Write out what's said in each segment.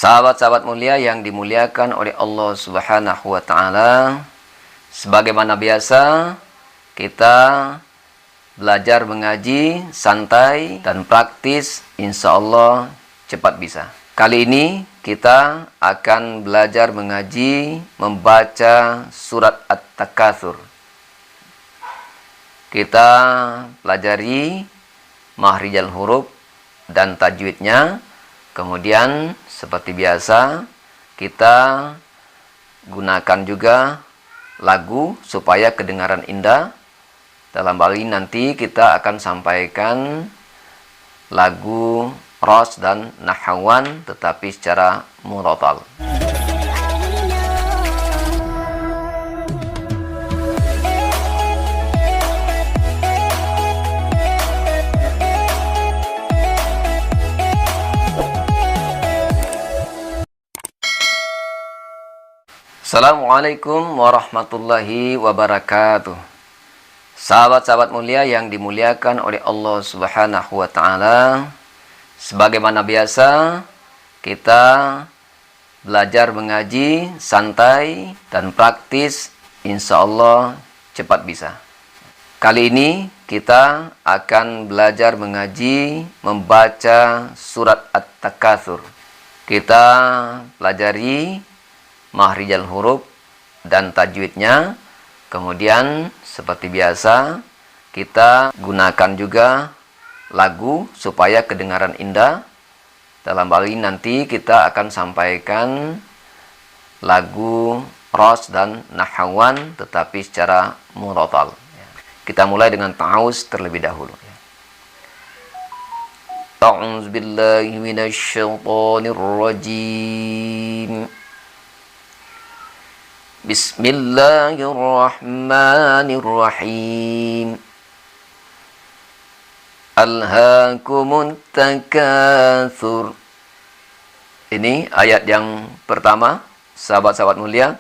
Sahabat-sahabat mulia yang dimuliakan oleh Allah Subhanahu wa taala, sebagaimana biasa kita belajar mengaji santai dan praktis, insya Allah cepat bisa. Kali ini kita akan belajar mengaji membaca surat At-Takatsur. Kita pelajari mahrijal huruf dan tajwidnya. Kemudian seperti biasa kita gunakan juga lagu supaya kedengaran indah. Dalam hal ini nanti kita akan sampaikan lagu ros dan nahawan tetapi secara murattal. Assalamualaikum warahmatullahi wabarakatuh. Sahabat-sahabat mulia yang dimuliakan oleh Allah Subhanahu wa taala, sebagaimana biasa kita belajar mengaji santai dan praktis, insya Allah cepat bisa. Kali ini kita akan belajar mengaji membaca surat At-Takatsur. Kita pelajari mahrijal huruf dan tajwidnya. Kemudian seperti biasa kita gunakan juga lagu supaya kedengaran indah. Dalam hal ini nanti kita akan sampaikan lagu ros dan nahawan tetapi secara murattal. Kita mulai dengan ta'awuz terlebih dahulu. A'udzu billahi minasyaitonir rajim. Bismillahirrahmanirrahim. Alhaakumut takatsur. Ini ayat yang pertama, sahabat-sahabat mulia.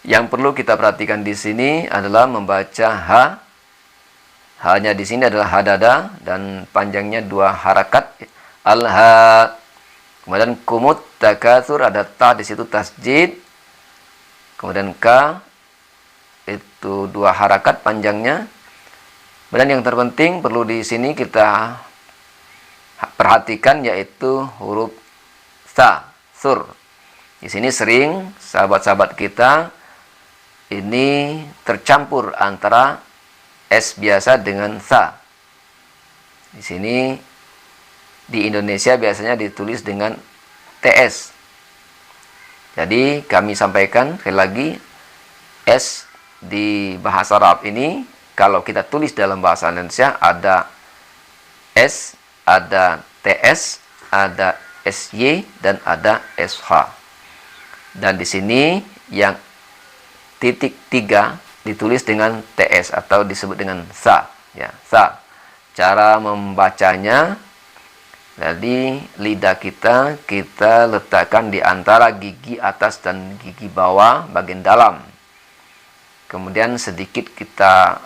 Yang perlu kita perhatikan di sini adalah membaca ha. Ha-nya di sini adalah hadada dan panjangnya 2 harakat. Alha. Kemudian kumut takatsur, ada ta di situ tasjid. Kemudian ka itu 2 harakat panjangnya. Dan yang terpenting perlu di sini kita perhatikan yaitu huruf sa, sur. Di sini sering sahabat-sahabat kita ini tercampur antara s biasa dengan sa. Di sini di Indonesia biasanya ditulis dengan ts. Jadi kami sampaikan sekali lagi, S di bahasa Arab ini kalau kita tulis dalam bahasa Indonesia ada S, ada TS, ada SY dan ada SH. Dan di sini yang titik 3 ditulis dengan TS atau disebut dengan sa, ya, sa. Cara membacanya, jadi lidah kita letakkan di antara gigi atas dan gigi bawah bagian dalam. Kemudian sedikit kita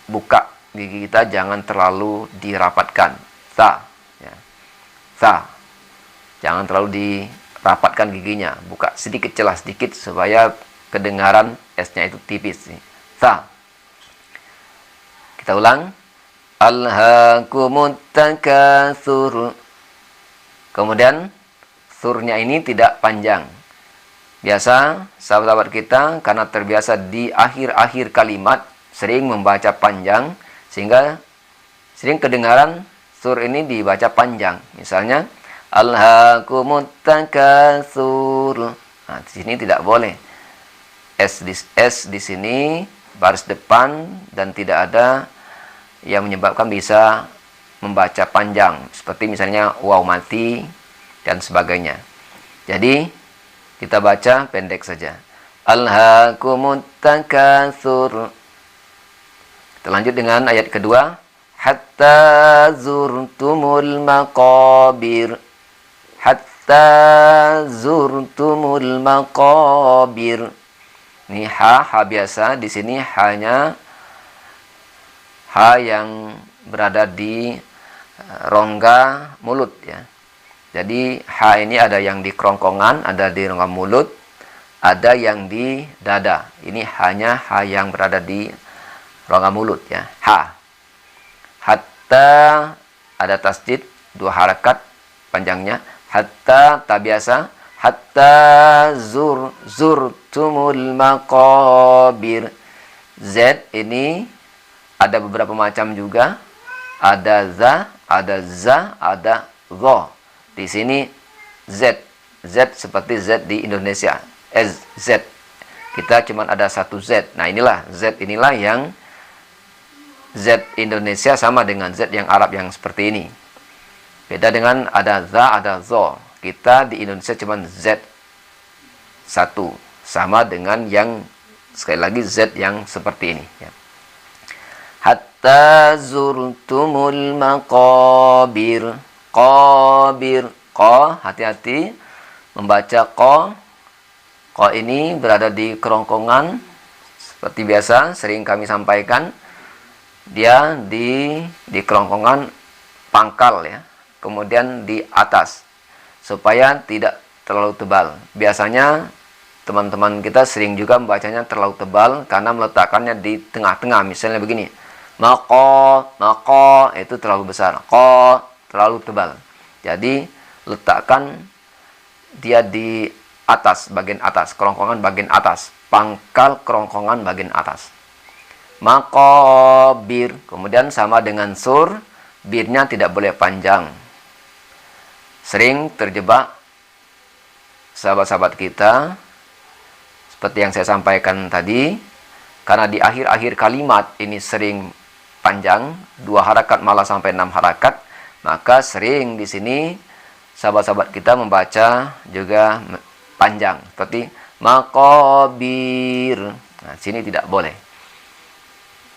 buka gigi kita, jangan terlalu dirapatkan. Sa, ya. Sa. Jangan terlalu dirapatkan giginya. Buka sedikit, celah sedikit supaya kedengaran S-nya itu tipis. Sa. Kita ulang. Alhaakumut takatsur. Kemudian surnya ini tidak panjang. Biasa sahabat-sahabat kita karena terbiasa di akhir-akhir kalimat sering membaca panjang sehingga sering kedengaran sur ini dibaca panjang. Misalnya alhaakumut takatsur. Nah, di sini tidak boleh. S di sini baris depan dan tidak ada yang menyebabkan bisa membaca panjang seperti misalnya waw mati dan sebagainya. Jadi kita baca pendek saja. Alhaakumut takatsur. Kita lanjut dengan ayat kedua. Hatta zurtumul maqabir. Hatta zurtumul maqabir. Ini ha biasa. Di sini hanya ha yang berada di rongga mulut, ya. Jadi ha ini ada yang di kerongkongan, ada di rongga mulut, ada yang di dada. Ini hanya ha yang berada di rongga mulut ya. Ha. Hatta ada tasdid 2 harakat panjangnya. Hatta tak biasa. Hatta zurtumul maqabir. Z ini ada beberapa macam juga. Ada za, ada dha. Di sini Z. Z seperti Z di Indonesia. Z. Kita cuma ada satu Z. Nah inilah Z inilah yang Z Indonesia sama dengan Z yang Arab yang seperti ini. Beda dengan ada za, ada zo. Kita di Indonesia cuma Z satu. Sama dengan yang sekali lagi Z yang seperti ini. Ya. Hatta zurtumul maqabir. Qabir. Qa, hati-hati membaca qa. Qa ini berada di kerongkongan. Seperti biasa, sering kami sampaikan. Dia di kerongkongan pangkal ya. Kemudian di atas. Supaya tidak terlalu tebal. Biasanya teman-teman kita sering juga membacanya terlalu tebal karena meletakkannya di tengah-tengah. Misalnya begini. Maqo itu terlalu besar. Qa terlalu tebal. Jadi letakkan dia di atas, bagian atas, kerongkongan bagian atas, pangkal kerongkongan bagian atas. Maqabir, kemudian sama dengan sur, birnya tidak boleh panjang. Sering terjebak sahabat-sahabat kita seperti yang saya sampaikan tadi, karena di akhir-akhir kalimat ini sering panjang, 2 harakat malah sampai 6 harakat, maka sering di sini sahabat-sahabat kita membaca juga panjang, seperti maqabir. Nah, sini tidak boleh.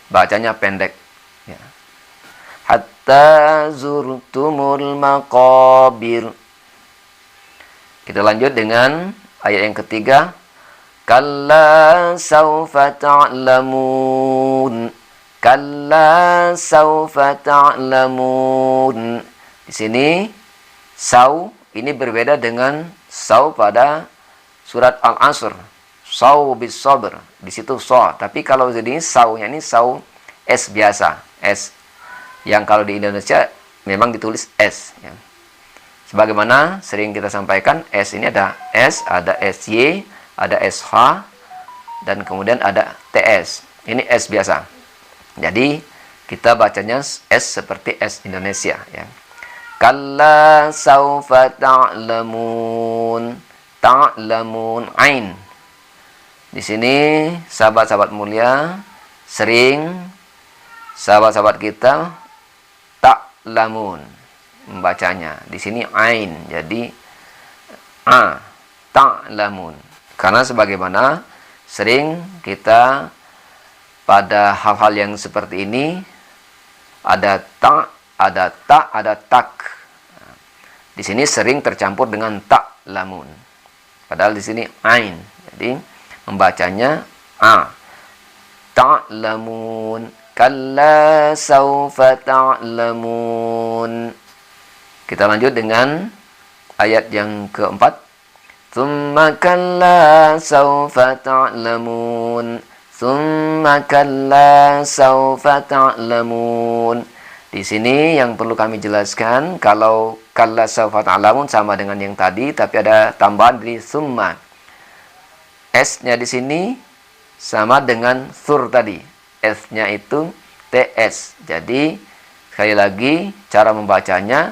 Bacanya pendek. Ya. Hatta zurtumul maqabir. Kita lanjut dengan ayat yang ketiga. Kalla sawfa ta'lamun. Kalla sawfa ta'lamun. Di sini saw ini berbeda dengan saw pada surat Al-Asr. Saw bis sabr. Di situ saw. Tapi kalau jadi saw-nya ini saw S biasa. S. Yang kalau di Indonesia memang ditulis S. Ya. Sebagaimana sering kita sampaikan, S ini ada S, ada SY, ada SH, dan kemudian ada TS. Ini S biasa. Jadi kita bacanya S seperti S Indonesia. Ya. Kalla sawfa ta'lamun. Ta'lamun. Ain. Di sini sahabat-sahabat mulia sering sahabat-sahabat kita ta'lamun membacanya. Di sini ain. Jadi ta'lamun. Karena sebagaimana sering kita pada hal-hal yang seperti ini ada ta, ada ta, ada tak. Di sini sering tercampur dengan ta'lamun. Padahal di sini ain. Jadi membacanya ta'lamun. Kalla sawfa ta'lamun. Kita lanjut dengan ayat yang keempat. Tsumma kalla sawfa ta'lamun. Tsumma kalla sawfa ta'lamun. Di sini yang perlu kami jelaskan, kalau kalla sawfa ta'lamun sama dengan yang tadi, tapi ada tambahan di tsumma. S-nya di sini sama dengan sur tadi. S-nya itu TS. Jadi sekali lagi cara membacanya,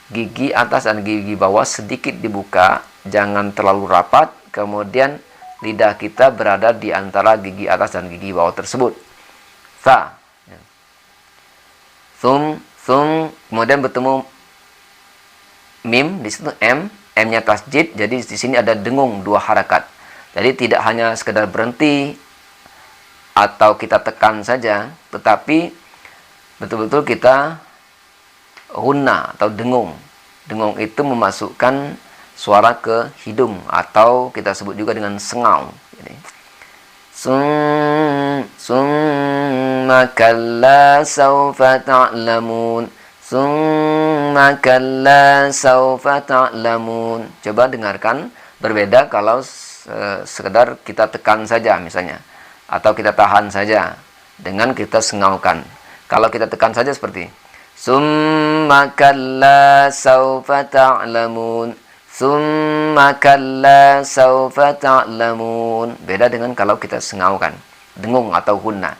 gigi atas dan gigi bawah sedikit dibuka, jangan terlalu rapat, kemudian lidah kita berada di antara gigi atas dan gigi bawah tersebut. Sa. Sum, kemudian bertemu mim, di situ M, M-nya tasjid, jadi di sini ada dengung 2 harakat. Jadi tidak hanya sekedar berhenti atau kita tekan saja, tetapi betul-betul kita hunna atau dengung. Dengung itu memasukkan suara ke hidung atau kita sebut juga dengan sengau. Jadi, summa kalla sawfa ta'lamun. Summa kalla saufa ta'lamun. Coba dengarkan, berbeda kalau sekedar kita tekan saja misalnya, atau kita tahan saja dengan kita sengaukan. Kalau kita tekan saja seperti summa kalla saufa ta'lamun, summa kalla saufa ta'lamun. Beda dengan kalau kita sengaukan, dengung atau hunna.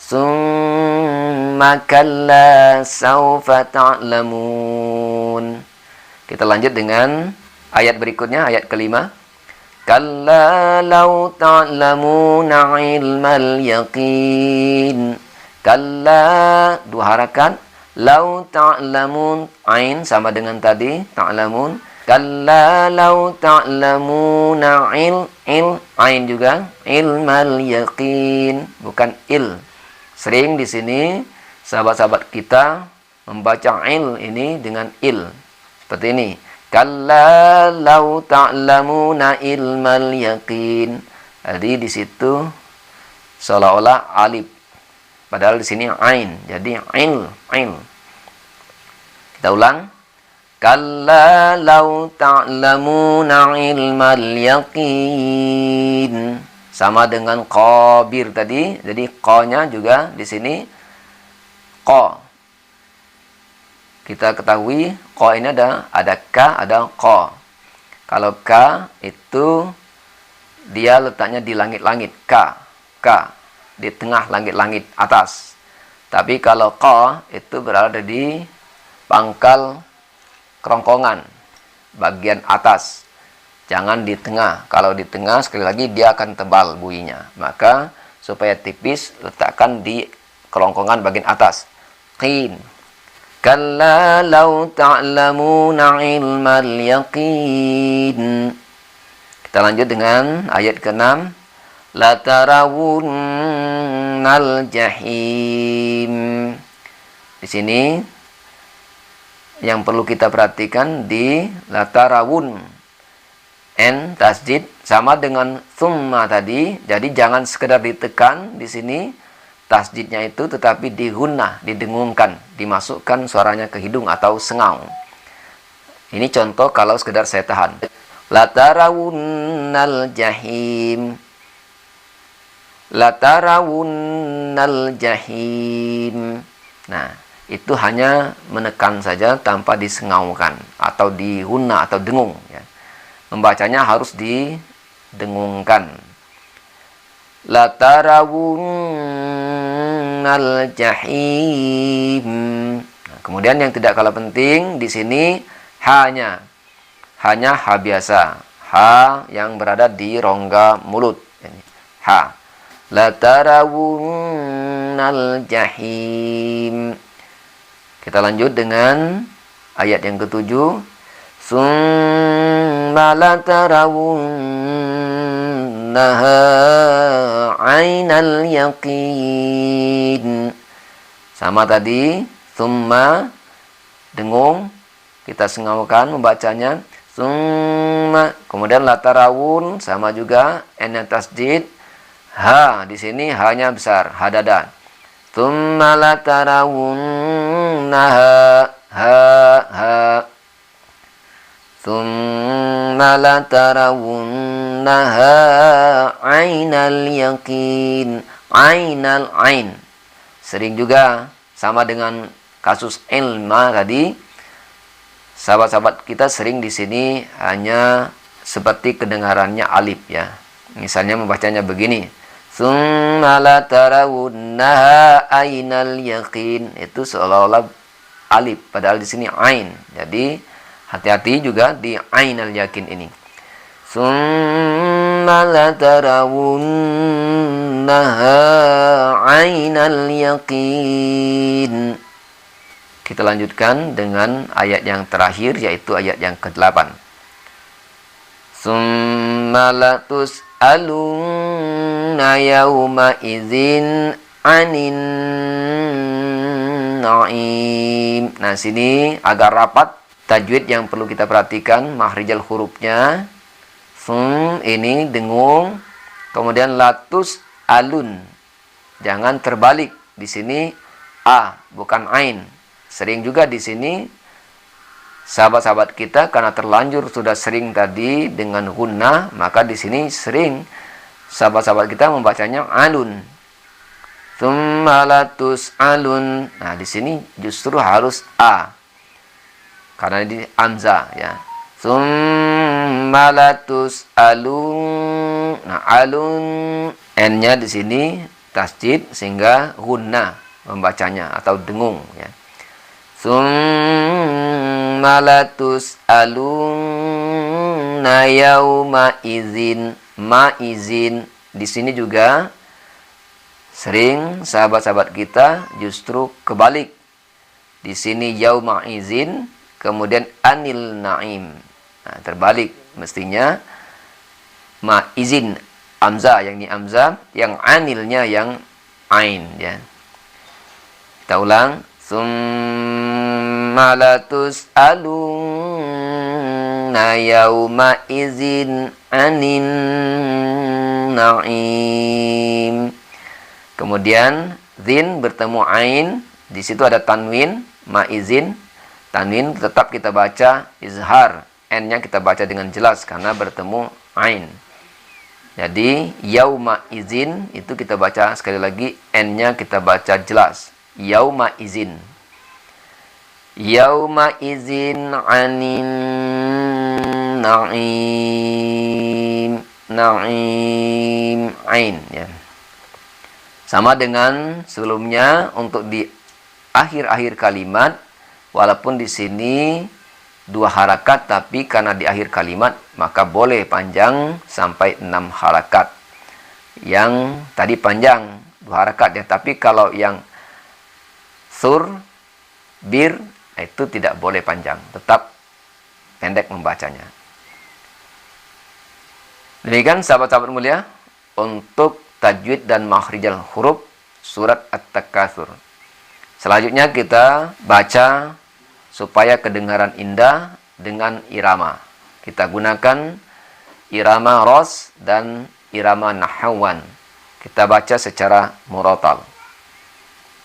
Summa kalla saufa ta'lamun. Kita lanjut dengan ayat berikutnya, ayat kelima. Kalla law ta'lamuna ilmal yaqin. Kalla, dua harakat. Law ta'lamun, ain sama dengan tadi, ta'lamun. Kalla law ta'lamuna ain juga, ilmal yaqin, bukan il. Sering di sini sahabat-sahabat kita membaca ini dengan il. Seperti ini. Kalla law ta'lamuna ilmal yaqin. Jadi di situ seolah-olah alif. Padahal di sini ain. Jadi il. Kita ulang. Kalla law ta'lamuna ilmal yaqin. Sama dengan qabir tadi. Jadi qa-nya juga di sini qa. Kita ketahui qa ini ada ka, ada qa. Kalau ka itu dia letaknya di langit-langit, ka di tengah langit-langit atas. Tapi kalau qa itu berada di pangkal kerongkongan bagian atas. Jangan di tengah. Kalau di tengah, sekali lagi dia akan tebal bunyinya. Maka supaya tipis, letakkan di kerongkongan bagian atas. Qin. Kalla law ta'lamuna ilmal yaqin. Kita lanjut dengan ayat ke-6. La tarawunnal jahim. Di sini yang perlu kita perhatikan di la tarawun. N tasjid sama dengan thumma tadi. Jadi jangan sekedar ditekan di sini tasjidnya itu, tetapi digunnah, didengungkan, dimasukkan suaranya ke hidung atau sengau. Ini contoh kalau sekedar saya tahan. La tarawunnal jahim. La tarawunnal jahim. Nah, itu hanya menekan saja tanpa disengaukan atau digunnah atau dengung ya. Membacanya harus didengungkan. La tarawunnal jahim. Nah, kemudian yang tidak kalah penting di sini hanya ha biasa, ha yang berada di rongga mulut. Ha. La tarawunnal jahim. Kita lanjut dengan ayat yang ke-7. Summa la tarawunnaha ainal yaqin. Sama tadi, summa dengung, kita sengaukan membacanya. Summa, kemudian la tarawun sama juga n tasjid. Ha di sini hanya besar, ha dada. Summa la tarawunnaha ha. Thumma la tarawunnaha ainal yaqin. Ainal ain. Sering juga sama dengan kasus ilma tadi. Sahabat-sahabat kita sering di sini hanya seperti kedengarannya alif ya. Misalnya membacanya begini. Thumma la tarawunnaha ainal yaqin. Itu seolah-olah alif padahal di sini ain. Jadi hati-hati juga di ainal yakin ini. Summa la tarawunnaha ainal yakin. Kita lanjutkan dengan ayat yang terakhir, yaitu ayat yang ke-8. Summa la tus'alunna yawma idzin anin na'im. Nah, sini agak rapat. Tajwid yang perlu kita perhatikan, mahrijal hurufnya. Ini dengung. Kemudian latus alun. Jangan terbalik. Di sini a, bukan ain. Sering juga di sini sahabat-sahabat kita karena terlanjur sudah sering tadi dengan gunnah, maka di sini sering sahabat-sahabat kita membacanya alun. Tsumma latus'alun. Nah, di sini justru harus a. Karena di hamzah ya. Tsumma latus'alun. Nah, alun n-nya di sini tasjid sehingga gunnah membacanya atau dengung ya. Tsumma latus'alunna yauma izin. Ma izin di sini juga sering sahabat-sahabat kita justru kebalik. Di sini yauma izin, kemudian anil naim. Nah, terbalik mestinya ma izin hamzah yang ini hamzah, yang anilnya yang ain ya. Kita ulang. Tsumma latus'alunna yauma izin anin naim. Kemudian zin bertemu ain, di situ ada tanwin, maizin. Tanwin tetap kita baca izhar, n-nya kita baca dengan jelas karena bertemu ain. Jadi yauma izin itu kita baca sekali lagi, n-nya kita baca jelas. Yauma izin. Yauma izin anin naim. Naim ain ya. Sama dengan sebelumnya untuk di akhir-akhir kalimat, walaupun di sini 2 harakat, tapi karena di akhir kalimat maka boleh panjang sampai 6 harakat. Yang tadi panjang 2 harakat ya, tapi kalau yang sur, bir itu tidak boleh panjang, tetap pendek membacanya. Demikian sahabat-sahabat mulia untuk tajwid dan makhrijal huruf surat At-Takatsur. Selanjutnya kita baca supaya kedengaran indah dengan irama. Kita gunakan irama ros dan irama nahawan. Kita baca secara murattal.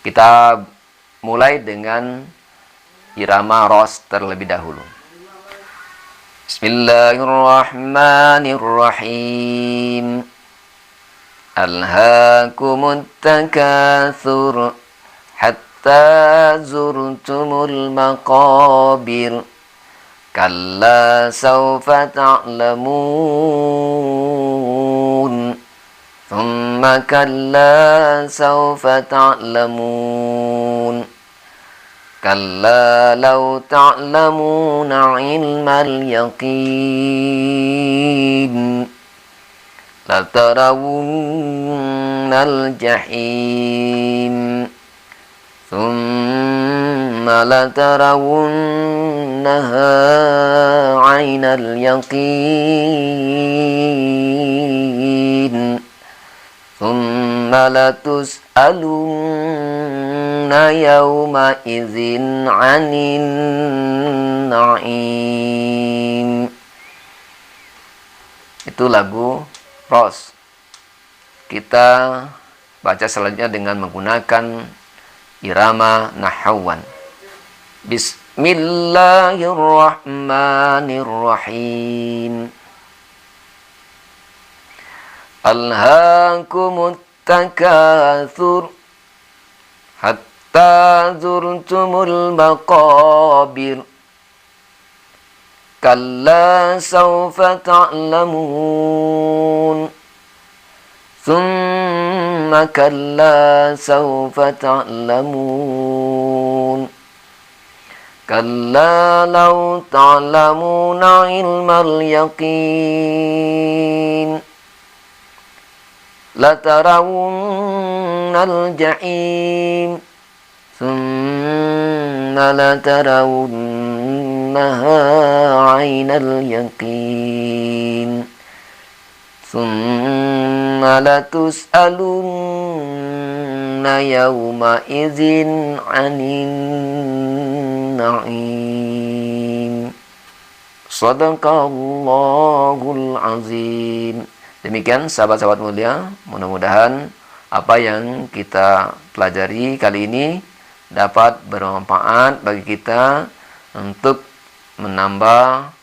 Kita mulai dengan irama ros terlebih dahulu. Bismillahirrahmanirrahim. Alhaakumut takatsur hatta zurtumul maqabir. Kalla sawfa ta'lamun. Thumma kalla sawfa ta'lamun. Kalla law ta'lamuna ilmal yaqin latarawunnal jahim thumma latarawunnaha 'ainal yaqin thumma latus'alunna yawma idzin 'anin na'im. Itu lagu ros. Kita baca selanjutnya dengan menggunakan irama nahawan. Bismillahirrahmanirrahim. Alhaakumut takatsur hatta zurtumul maqabir. Kalla sawfa ta'lamun. Thumma kalla sawfa ta'lamun. Kalla law ta'lamuna ilmal yaqin latarawunnal jahim thumma latarawunnaha 'ainal yaqin thumma latus'alunna yawma idzin 'anin na'im. Shadaqallahul azim. Demikian sahabat-sahabat mulia, mudah-mudahan apa yang kita pelajari kali ini dapat bermanfaat bagi kita untuk menambah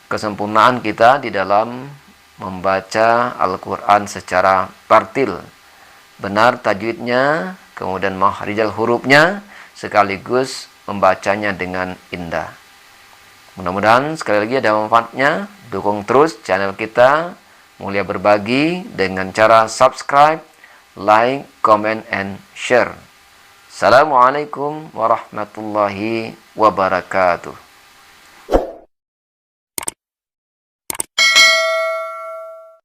kesempurnaan kita di dalam membaca Al-Quran secara tartil, benar tajwidnya, kemudian makharijal hurufnya, sekaligus membacanya dengan indah. Mudah-mudahan sekali lagi ada manfaatnya. Dukung terus channel kita Mulia Berbagi dengan cara subscribe, like, comment, and share. Assalamualaikum warahmatullahi wabarakatuh.